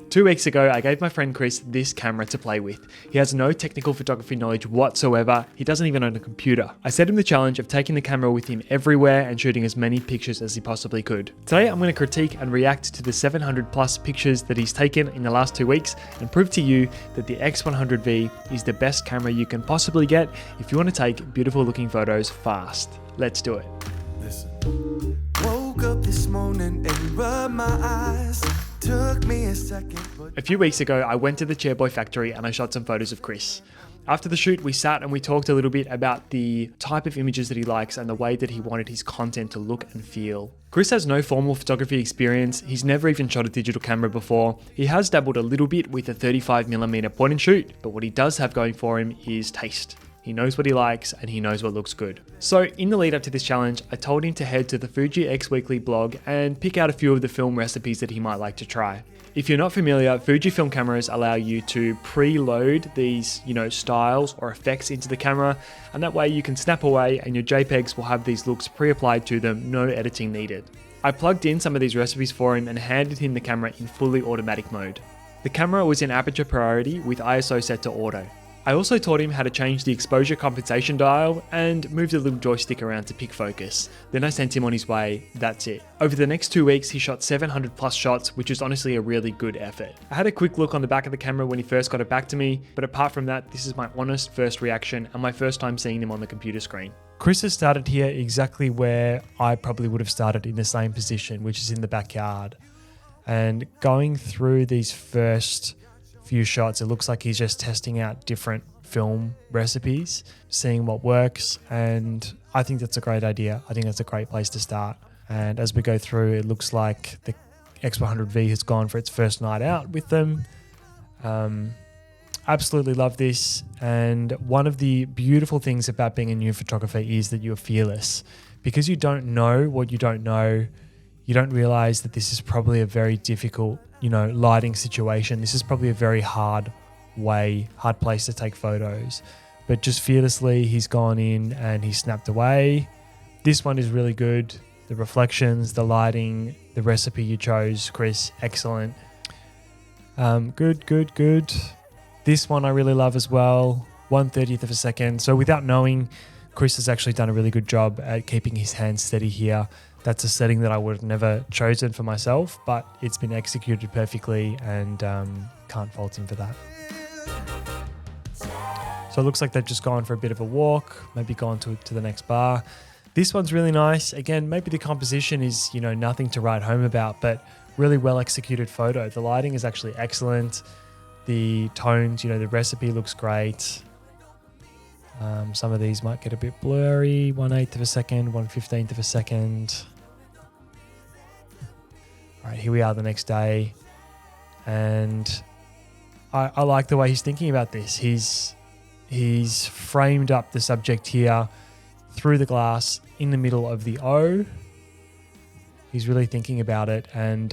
2 weeks ago, I gave my friend Chris this camera to play with. He has no technical photography knowledge whatsoever. He doesn't even own a computer. I set him the challenge of taking the camera with him everywhere and shooting as many pictures as he possibly could. Today, I'm going to critique and react to the 700 plus pictures that he's taken in the last 2 weeks and prove to you that the X100V is the best camera you can possibly get if you want to take beautiful looking photos fast. Let's do it. Listen. Woke up this morning and rubbed my eyes. Took me a second, but a few weeks ago, I went to the Chairboy factory and I shot some photos of Chris. After the shoot, we sat and we talked a little bit about the type of images that he likes and the way that he wanted his content to look and feel. Chris has no formal photography experience. He's never even shot a digital camera before. He has dabbled a little bit with a 35mm point and shoot, but what he does have going for him is taste. He knows what he likes and he knows what looks good. So in the lead up to this challenge, I told him to head to the Fuji X Weekly blog and pick out a few of the film recipes that he might like to try. If you're not familiar, Fujifilm cameras allow you to preload these, styles or effects into the camera, and that way you can snap away and your JPEGs will have these looks pre-applied to them, no editing needed. I plugged in some of these recipes for him and handed him the camera in fully automatic mode. The camera was in aperture priority with ISO set to auto. I also taught him how to change the exposure compensation dial and move the little joystick around to pick focus. Then I sent him on his way. That's it. Over the next 2 weeks, he shot 700 plus shots, which is honestly a really good effort. I had a quick look on the back of the camera when he first got it back to me, but apart from that, this is my honest first reaction and my first time seeing him on the computer screen. Chris has started here exactly where I probably would have started, in the same position, which is in the backyard. And going through these first few shots, it looks like he's just testing out different film recipes, seeing what works, and I think that's a great idea. I think that's a great place to start. And as we go through, it looks like the X100V has gone for its first night out with them. Absolutely love this, and one of the beautiful things about being a new photographer is that you're fearless. Because you don't know what you don't know, you don't realize that this is probably a very difficult lighting situation. This is probably a very hard place to take photos. But just fearlessly, he's gone in and he snapped away. This one is really good. The reflections, the lighting, the recipe you chose, Chris, excellent. Good. This one I really love as well. 1/30th of a second. So without knowing, Chris has actually done a really good job at keeping his hands steady here. That's a setting that I would have never chosen for myself, but it's been executed perfectly and can't fault him for that. So it looks like they've just gone for a bit of a walk, maybe gone to the next bar. This one's really nice. Again, maybe the composition is, nothing to write home about, but really well executed photo. The lighting is actually excellent. The tones, the recipe looks great. Some of these might get a bit blurry. 1/8 of a second, 1/15th of a second. All right, here we are the next day. And I like the way he's thinking about this. He's framed up the subject here through the glass in the middle of the O. He's really thinking about it, and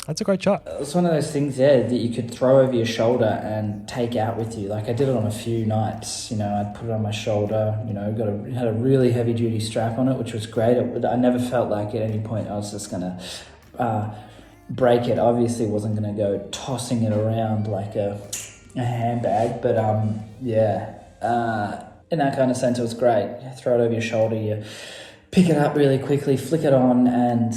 that's a great shot. It's one of those things, that you could throw over your shoulder and take out with you. Like I did it on a few nights. I'd put it on my shoulder. Had a really heavy duty strap on it, which was great. I never felt like at any point I was just gonna break it. Obviously, wasn't gonna go tossing it around like a handbag, but in that kind of sense, it was great. You throw it over your shoulder, you pick it up really quickly, flick it on, and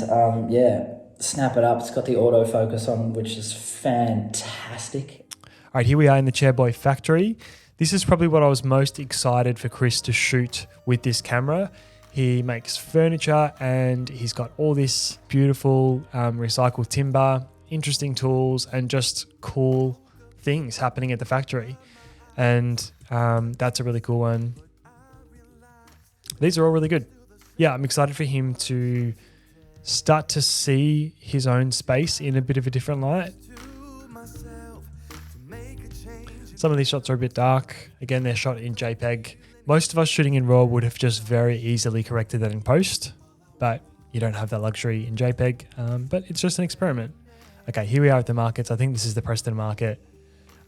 snap it up. It's got the autofocus on, which is fantastic. All right, here we are in the Chairboy factory. This is probably what I was most excited for Chris to shoot with this camera. He makes furniture and he's got all this beautiful recycled timber, interesting tools, and just cool things happening at the factory. And that's a really cool one. These are all really good. Yeah, I'm excited for him to start to see his own space in a bit of a different light. Some of these shots are a bit dark. Again, they're shot in JPEG. Most of us shooting in RAW would have just very easily corrected that in post, but you don't have that luxury in JPEG, but it's just an experiment. Okay, here we are at the markets. I think this is the Preston market.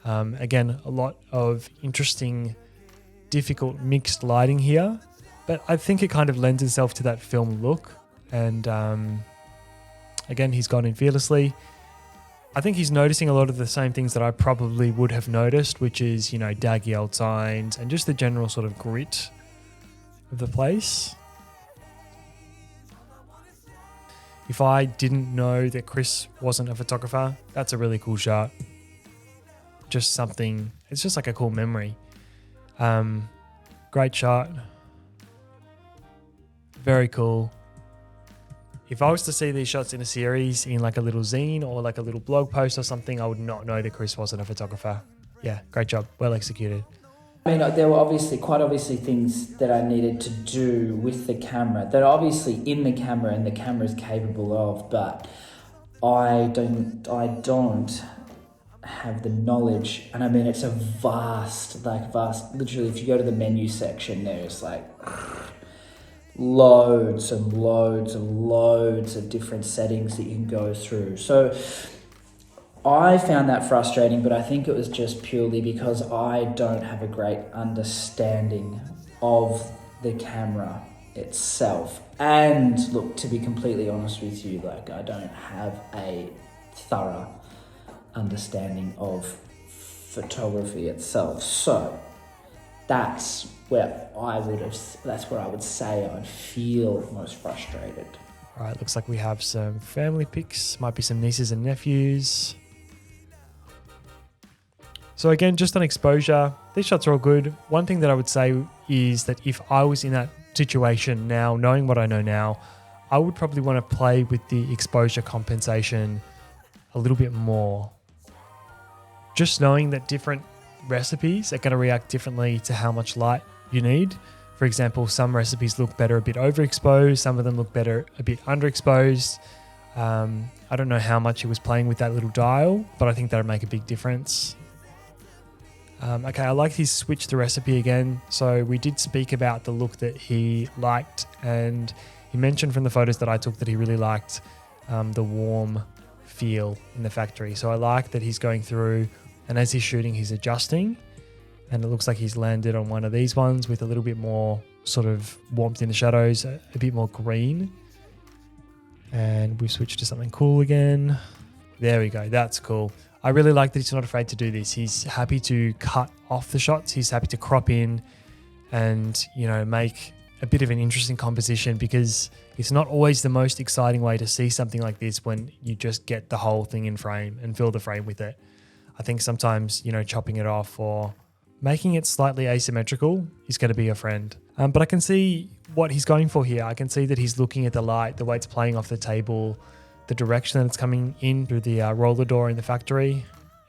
Again, a lot of interesting, difficult mixed lighting here, but I think it kind of lends itself to that film look. And again, he's gone in fearlessly. I think he's noticing a lot of the same things that I probably would have noticed, which is, daggy old signs and just the general sort of grit of the place. If I didn't know that Chris wasn't a photographer, that's a really cool shot. Just something, it's just like a cool memory. Great shot. Very cool. If I was to see these shots in a series, in like a little zine or like a little blog post or something, I would not know that Chris wasn't a photographer. Yeah, great job. Well executed. I mean, there were quite obviously things that I needed to do with the camera that are obviously in the camera and the camera is capable of, but I don't have the knowledge. And I mean, it's a vast, literally if you go to the menu section, there's like loads and loads and loads of different settings that you can go through. So I found that frustrating, but I think it was just purely because I don't have a great understanding of the camera itself. And look, to be completely honest with you, I don't have a thorough understanding of photography itself. So that's where I would say I'd feel most frustrated. All right, looks like we have some family pics, might be some nieces and nephews. So again, just on exposure, these shots are all good. One thing that I would say is that if I was in that situation now, knowing what I know now, I would probably want to play with the exposure compensation a little bit more. Just knowing that different recipes are going to react differently to how much light you need. For example, some recipes look better a bit overexposed, some of them look better a bit underexposed. I don't know how much he was playing with that little dial, but I think that would make a big difference. Okay, I like his switch to recipe again. So we did speak about the look that he liked, and he mentioned from the photos that I took that he really liked the warm feel in the factory. So I like that he's going through, and as he's shooting, he's adjusting, and it looks like he's landed on one of these ones with a little bit more sort of warmth in the shadows, a bit more green. And we switch to something cool again. There we go. That's cool. I really like that he's not afraid to do this. He's happy to cut off the shots. He's happy to crop in and, make a bit of an interesting composition, because it's not always the most exciting way to see something like this when you just get the whole thing in frame and fill the frame with it. I think sometimes, chopping it off or making it slightly asymmetrical is going to be a friend. But I can see what he's going for here. I can see that he's looking at the light, the way it's playing off the table, the direction that it's coming in through the roller door in the factory.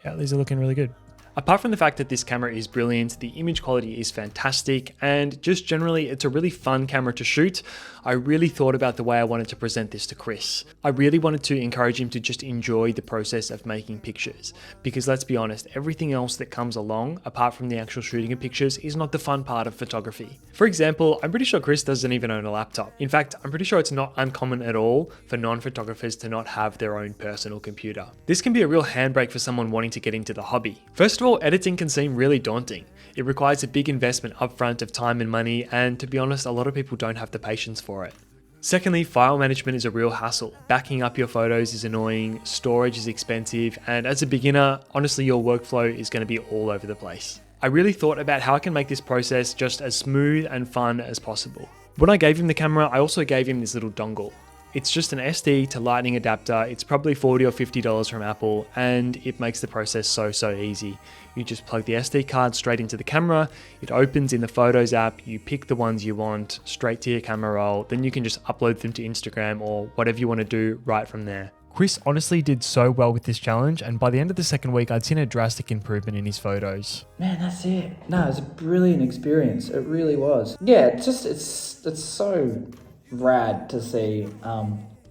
Yeah, these are looking really good. Apart from the fact that this camera is brilliant, the image quality is fantastic, and just generally it's a really fun camera to shoot, I really thought about the way I wanted to present this to Chris. I really wanted to encourage him to just enjoy the process of making pictures, because let's be honest, everything else that comes along, apart from the actual shooting of pictures, is not the fun part of photography. For example, I'm pretty sure Chris doesn't even own a laptop. In fact, I'm pretty sure it's not uncommon at all for non-photographers to not have their own personal computer. This can be a real handbrake for someone wanting to get into the hobby. First of all, editing can seem really daunting. It requires a big investment upfront of time and money, and to be honest, a lot of people don't have the patience for it. Secondly, file management is a real hassle. Backing up your photos is annoying, storage is expensive, and as a beginner, honestly, your workflow is going to be all over the place. I really thought about how I can make this process just as smooth and fun as possible. When I gave him the camera, I also gave him this little dongle. It's just an SD to Lightning adapter. It's probably $40 or $50 from Apple, and it makes the process so easy. You just plug the SD card straight into the camera, it opens in the Photos app, you pick the ones you want straight to your camera roll, then you can just upload them to Instagram or whatever you want to do right from there. Chris honestly did so well with this challenge, and by the end of the second week, I'd seen a drastic improvement in his photos. Man, that's it. No, it was a brilliant experience. It really was. Yeah, it's so rad to see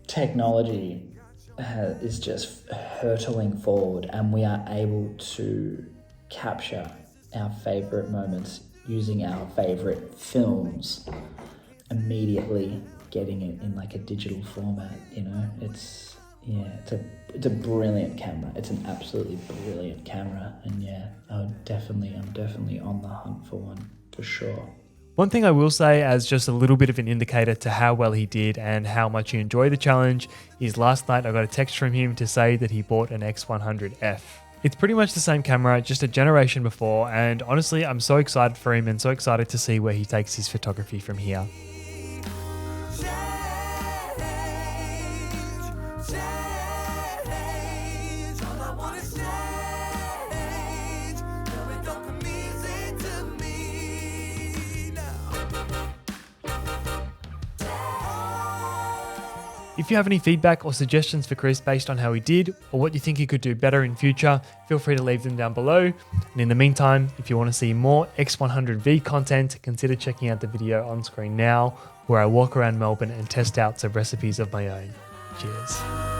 technology is just hurtling forward, and we are able to capture our favorite moments using our favorite films, immediately getting it in like a digital format. It's a brilliant camera. It's an absolutely brilliant camera, and I'm definitely on the hunt for one for sure. One thing I will say as just a little bit of an indicator to how well he did and how much he enjoyed the challenge is last night I got a text from him to say that he bought an X100F. It's pretty much the same camera, just a generation before, and honestly I'm so excited for him and so excited to see where he takes his photography from here. If you have any feedback or suggestions for Chris based on how he did, or what you think he could do better in future, feel free to leave them down below. And in the meantime, if you want to see more X100V content, consider checking out the video on screen now, where I walk around Melbourne and test out some recipes of my own. Cheers.